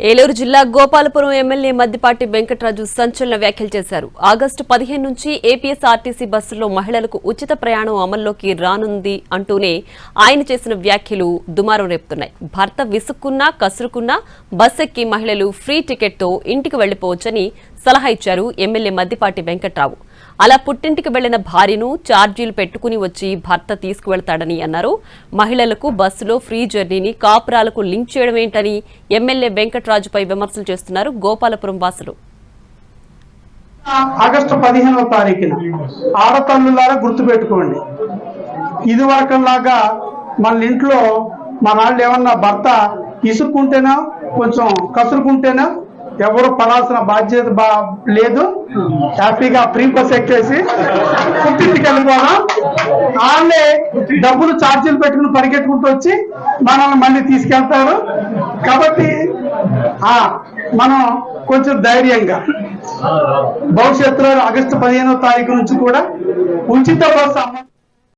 ఏలూరు జిల్లా గోపాలపురం ఎమ్మెల్యే మద్దిపాటి వెంకటరాజు సంచలన వ్యాఖ్యలు చేశారు. ఆగస్టు 15 నుంచి ఏపీఎస్ఆర్టీసీ బస్సుల్లో మహిళలకు ఉచిత ప్రయాణం అమల్లోకి రానుంది అంటూనే ఆయన చేసిన వ్యాఖ్యలు దుమారం రేపుతున్నాయి. భర్త విసుక్కున్నా కసురుకున్నా బస్ ఎక్కి మహిళలు ఫ్రీ టికెట్తో ఇంటికి వెళ్లిపోవచ్చని సలహా ఇచ్చారు ఎమ్మెల్యే మద్దిపాటి వెంకట్రావు. అలా పుట్టింటికి వెళ్లిన భార్యను ఛార్జీలు పెట్టుకుని వచ్చి భర్త తీసుకువెళ్తాడని అన్నారు. మహిళలకు బస్సులో ఫ్రీ జర్నీని కాపురాలకు లింక్ చేయడం ఏంటని ఎమ్మెల్యే వెంకట్రాజుపై విమర్శలు చేస్తున్నారు గోపాలపురం వాసులు. ఆగస్టు 15వ తారీఖున ఆడతల్లులారా గుర్తుపెట్టుకోండి, ఇది వరకులాగా మన ఇంట్లో మన వాళ్ళు ఏమన్నా భర్త ఇసుక్కుంటేనా కొంచెం కసురుకుంటేనా ఎవరు పడాల్సిన బాధ్యత లేదు. హ్యాపీగా ఫ్రీ బస్ ఎక్కేసి పుట్టింటికి వెళ్ళిపోవడం, వాళ్ళే డబ్బులు ఛార్జీలు పెట్టుకుని పరిగెట్టుకుంటూ వచ్చి మనల్ని మళ్ళీ తీసుకెళ్తారు. కాబట్టి మనం కొంచెం ధైర్యంగా భవిష్యత్తులో ఆగస్టు 15వ తారీఖు నుంచి కూడా ఉచిత బస్సు